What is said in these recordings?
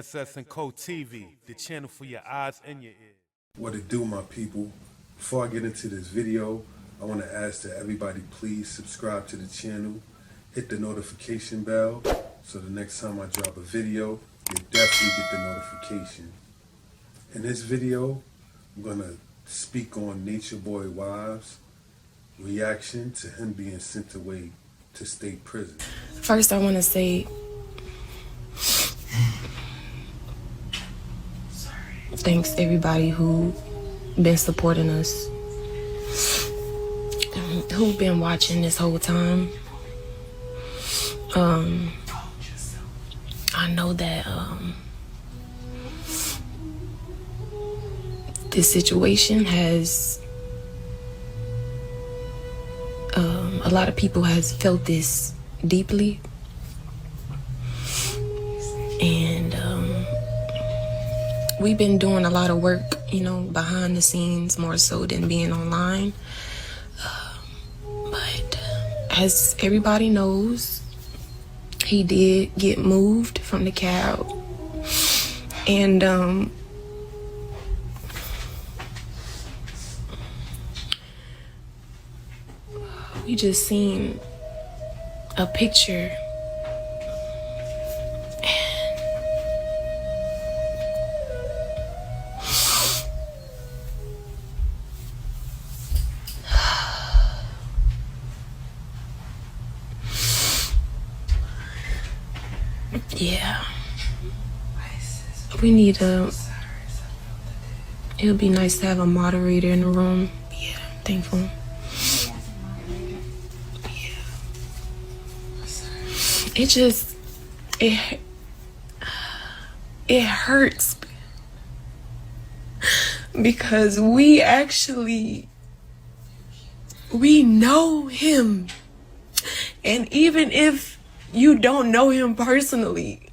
SS&Co TV, the channel for your eyes and your ears. What it do, my people? Before I get into this video, I want to ask that everybody please subscribe to the channel, hit the notification bell, so the next time I drop a video, you'll definitely get the notification. In this video, I'm going to speak on Nature Boy Wives' reaction to him being sent away to state prison. First, I want to say thanks to everybody who been supporting us, who've been watching this whole time. I know that this situation has a lot of people has felt this deeply, and we've been doing a lot of work, behind the scenes more so than being online. But as everybody knows, he did get moved from the cab, and we just seen a picture, yeah, we need it'll be nice to have a moderator in the room. Yeah, I'm thankful. Yeah. It hurts because we know him, and even if you don't know him personally,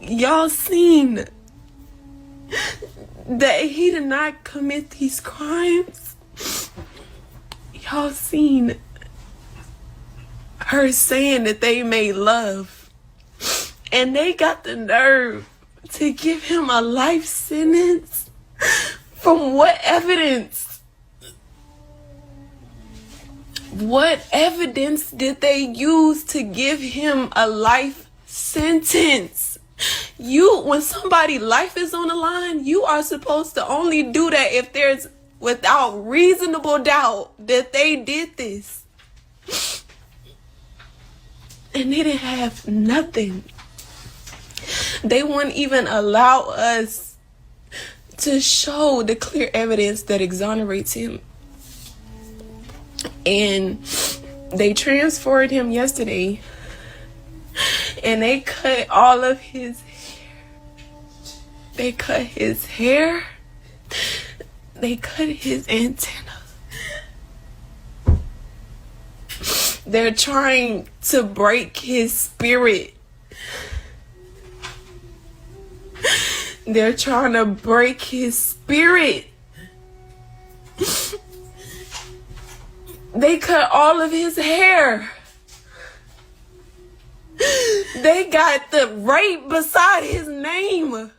y'all seen that he did not commit these crimes. Y'all seen her saying that they made love, and they got the nerve to give him a life sentence. From what evidence? What evidence did they use to give him a life sentence? When somebody's life is on the line, you are supposed to only do that if there's without reasonable doubt that they did this. And they didn't have nothing. They wouldn't even allow us to show the clear evidence that exonerates him. And they transferred him yesterday, and they cut all of his hair. They cut his hair. They cut his antenna. They're trying to break his spirit. They're trying to break his spirit. They cut all of his hair. They got the rape beside his name,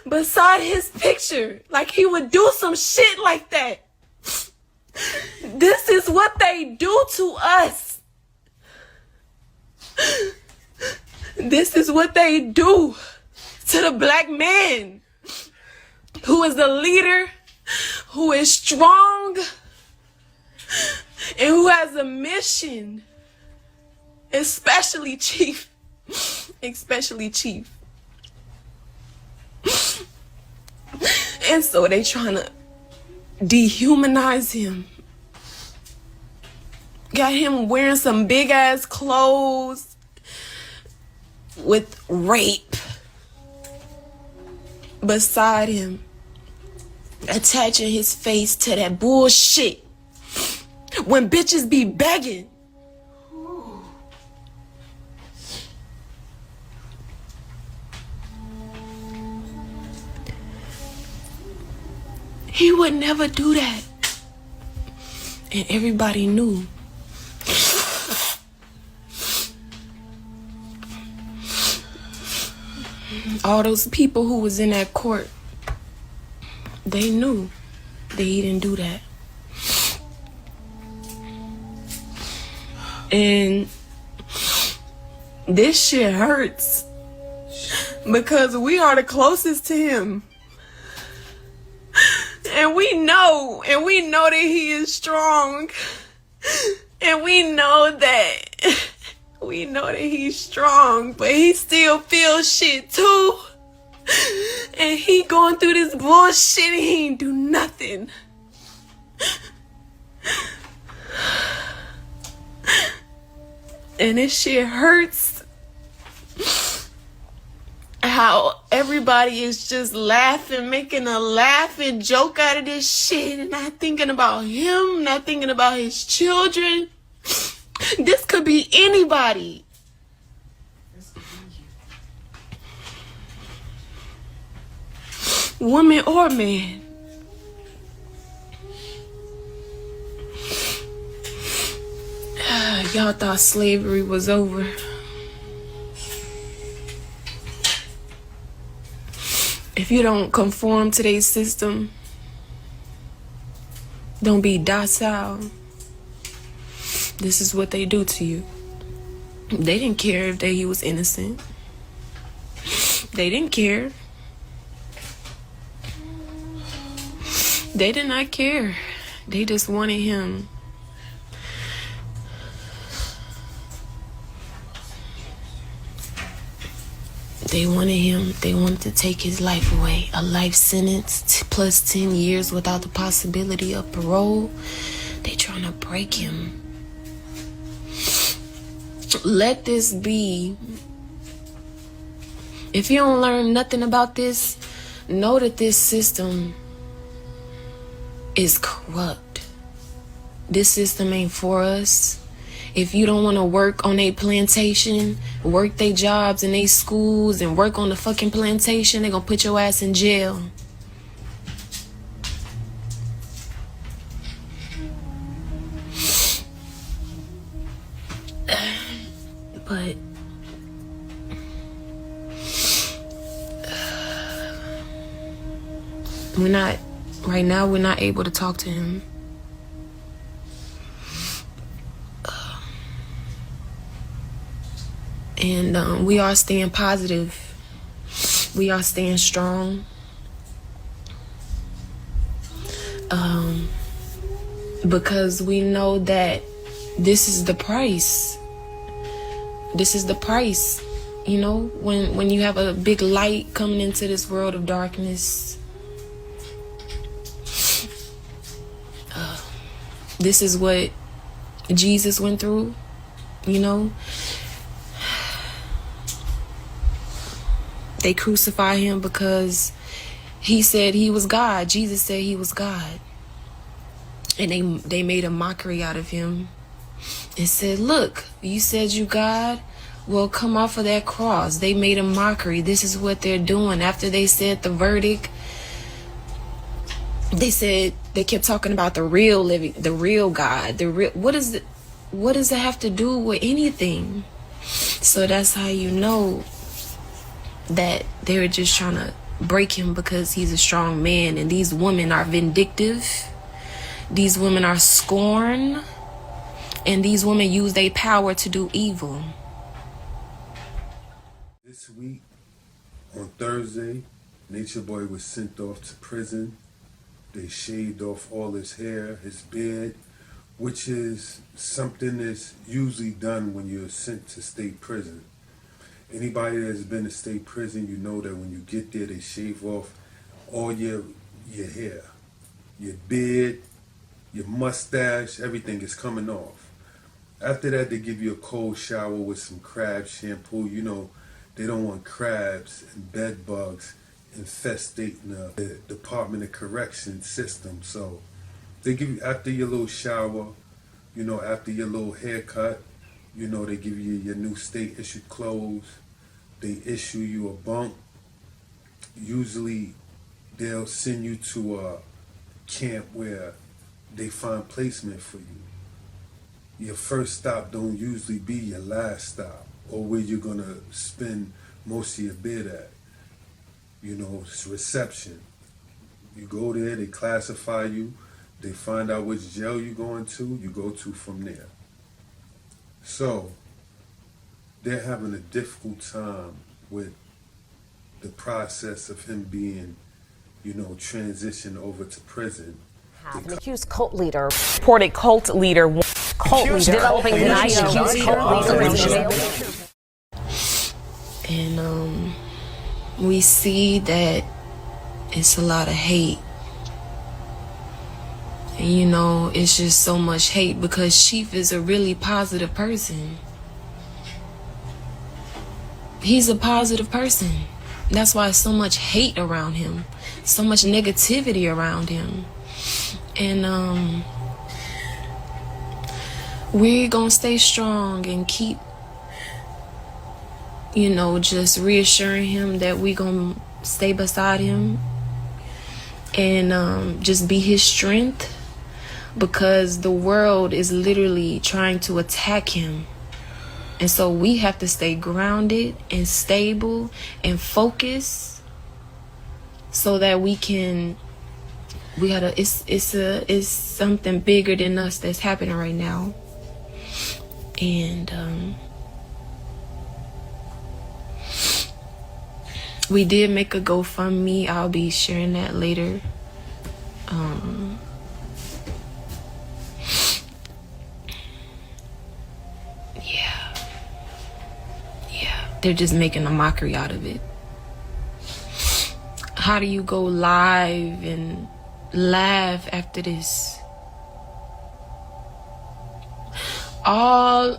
beside his picture, like he would do some shit like that. This is what they do to us. This is what they do to the black man who is the leader, who is strong, and who has a mission, especially Chief. And so they trying to dehumanize him. Got him wearing some big ass clothes with rape beside him, attaching his face to that bullshit when bitches be begging. He would never do that. And everybody knew. All those people who was in that court, they knew that he didn't do that. And this shit hurts because we are the closest to him. And we know that he is strong. And we know that he's strong, but he still feels shit too. And he going through this bullshit and he ain't do nothing. And this shit hurts. How everybody is just laughing, making a laughing joke out of this shit and not thinking about him, not thinking about his children. This could be anybody. Woman or man. Y'all thought slavery was over. If you don't conform to their system, don't be docile. This is what they do to you. They didn't care if he was innocent. They didn't care. They did not care. They just wanted him. They wanted him. They wanted to take his life away. A life sentence plus 10 years without the possibility of parole. They trying to break him. Let this be. If you don't learn nothing about this, know that this system is corrupt. This system ain't for us. If you don't want to work on a plantation, work their jobs and their schools and work on the fucking plantation, they're gonna put your ass in jail. But right now we're not able to talk to him. And we are staying positive. We are staying strong. Because we know that this is the price. This is the price. You know, when you have a big light coming into this world of darkness. This is what Jesus went through, you know. They crucified him because he said he was God. Jesus said he was God. And they made a mockery out of him and said, look, you said you God? Well, come off of that cross. They made a mockery. This is what they're doing. After they said the verdict, they kept talking about the real living, the real God, the real. What does it have to do with anything? So that's how you know that they were just trying to break him because he's a strong man. And these women are vindictive. These women are scorned. And these women use their power to do evil. This week, on Thursday, Nature Boy was sent off to prison. They shaved off all his hair, his beard, which is something that's usually done when you're sent to state prison. Anybody that's been to state prison, you know that when you get there, they shave off all your hair, your beard, your mustache, everything is coming off. After that, they give you a cold shower with some crab shampoo. You know, they don't want crabs and bed bugs infestating the Department of Correction system. So they give you, after your little shower, you know, after your little haircut, you know, they give you your new state issued clothes. They issue you a bunk. Usually they'll send you to a camp where they find placement for you. Your first stop don't usually be your last stop or where you're gonna spend most of your bid at. it's reception. You go there, they classify you, they find out which jail you're going to, you go to from there. So, they're having a difficult time with the process of him being, transitioned over to prison. An accused cult leader reported cult leader developing and we see that it's a lot of hate. And it's just so much hate because Chief is a really positive person. He's a positive person. That's why so much hate around him, so much negativity around him. And we're gonna stay strong and keep, just reassuring him that we're gonna stay beside him and just be his strength, because the world is literally trying to attack him. And so we have to stay grounded and stable and focused so that it's something bigger than us that's happening right now. And we did make a GoFundMe. I'll be sharing that later. They're just making a mockery out of it. How do you go live and laugh after this? All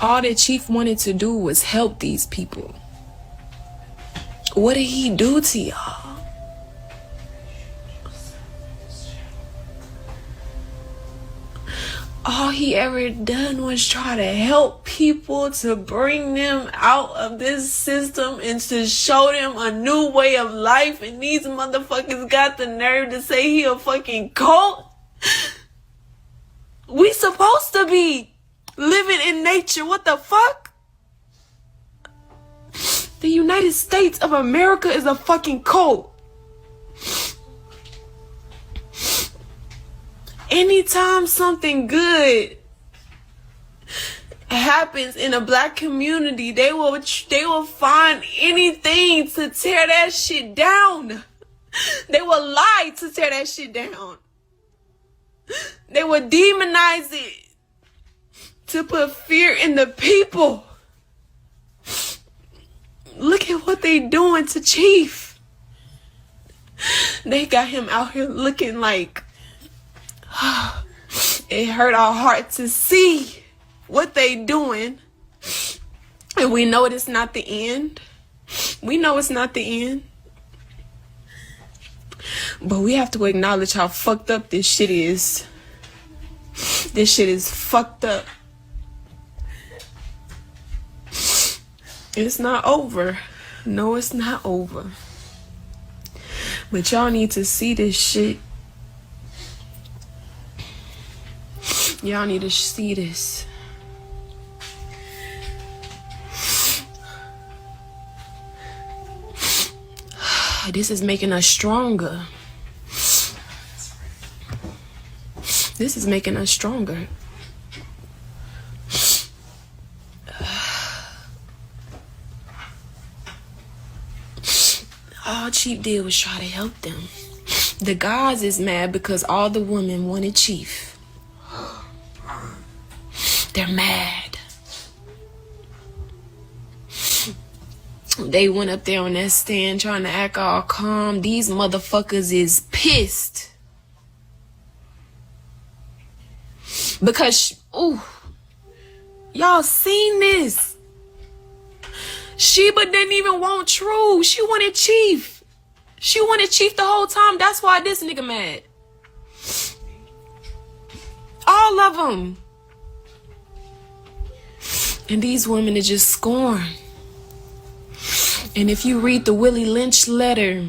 that Chief wanted to do was help these people. What did he do to y'all? All he ever done was try to help people, to bring them out of this system and to show them a new way of life. And these motherfuckers got the nerve to say he a fucking cult. We supposed to be living in nature. What the fuck? The United States of America is a fucking cult. Anytime something good happens in a black community, they will find anything to tear that shit down. They will lie to tear that shit down. They will demonize it to put fear in the people. Look at what they doing to Chief. They got him out here looking like, it hurt our heart to see what they doing. And we know it's not the end. We know it's not the end. But we have to acknowledge how fucked up this shit is. This shit is fucked up. It's not over. No, it's not over. But y'all need to see this shit. Y'all need to see this. This is making us stronger. This is making us stronger. All Chief did was try to help them. The guys is mad because all the women wanted Chief. They're mad. They went up there on that stand trying to act all calm. These motherfuckers is pissed. Because, y'all seen this. Sheba didn't even want True. She wanted Chief. She wanted Chief the whole time. That's why this nigga mad. All of them. And these women are just scorned. And if you read the Willie Lynch letter,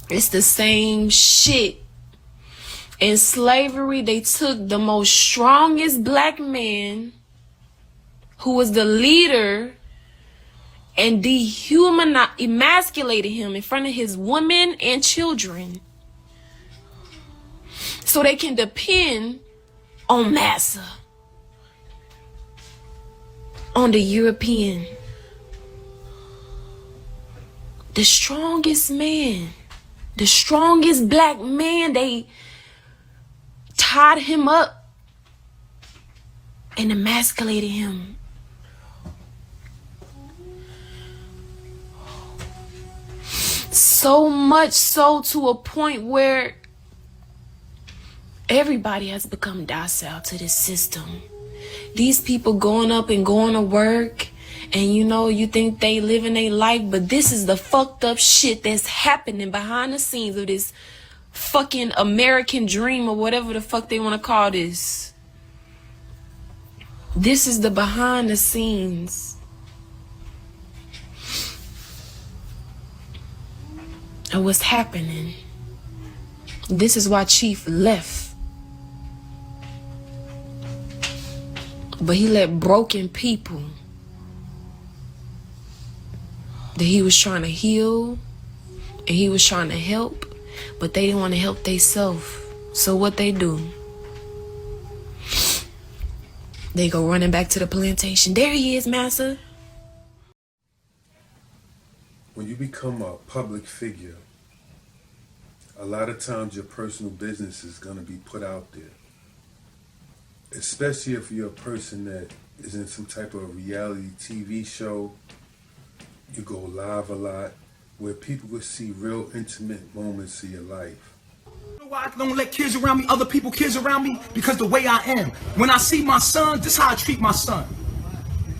it's the same shit. In slavery, they took the most strongest black man who was the leader and emasculated him in front of his women and children so they can depend on massa, on the European, the strongest man, the strongest black man. They tied him up and emasculated him. So much so to a point where everybody has become docile to this system. These people going up and going to work, and you think they living their life, but this is the fucked up shit that's happening behind the scenes of this fucking American dream, or whatever the fuck they want to call this. This is the behind the scenes of what's happening. This is why Chief left. But he let broken people that he was trying to heal and he was trying to help, but they didn't want to help themselves. So what they do? They go running back to the plantation. There he is, massa. When you become a public figure, a lot of times your personal business is going to be put out there. Especially if you're a person that is in some type of reality TV show. You go live a lot, where people will see real intimate moments of your life. You know why I don't let kids around me, other people kids around me? Because the way I am. When I see my son, this is how I treat my son.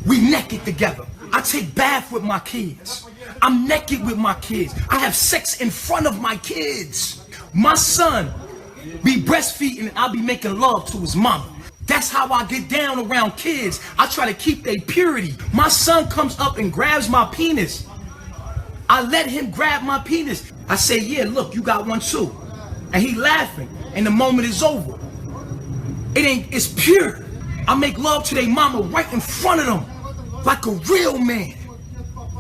We naked together. I take bath with my kids. I'm naked with my kids. I have sex in front of my kids. My son be breastfeeding and I'll be making love to his mama. That's how I get down around kids. I try to keep their purity. My son comes up and grabs my penis. I let him grab my penis. I say, yeah, look, you got one too. And he laughing, and the moment is over. It's pure. I make love to their mama right in front of them, like a real man.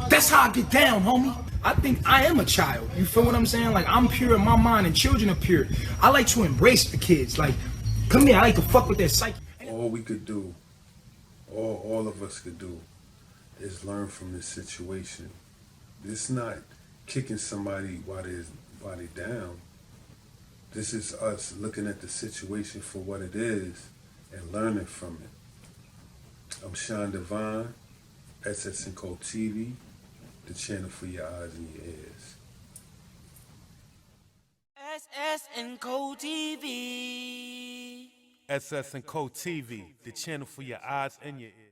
That's how I get down, homie. I think I am a child. You feel what I'm saying? Like, I'm pure in my mind and children are pure. I like to embrace the kids. Like, come here, I like to fuck with their psyche. All we could do, all of us could do, is learn from this situation. It's not kicking somebody while they're down. This is us looking at the situation for what it is and learning from it. I'm Sean Devine, SS&Co TV, the channel for your eyes and your ears. SS&Co TV. SS&Co TV, the channel for your eyes and your ears.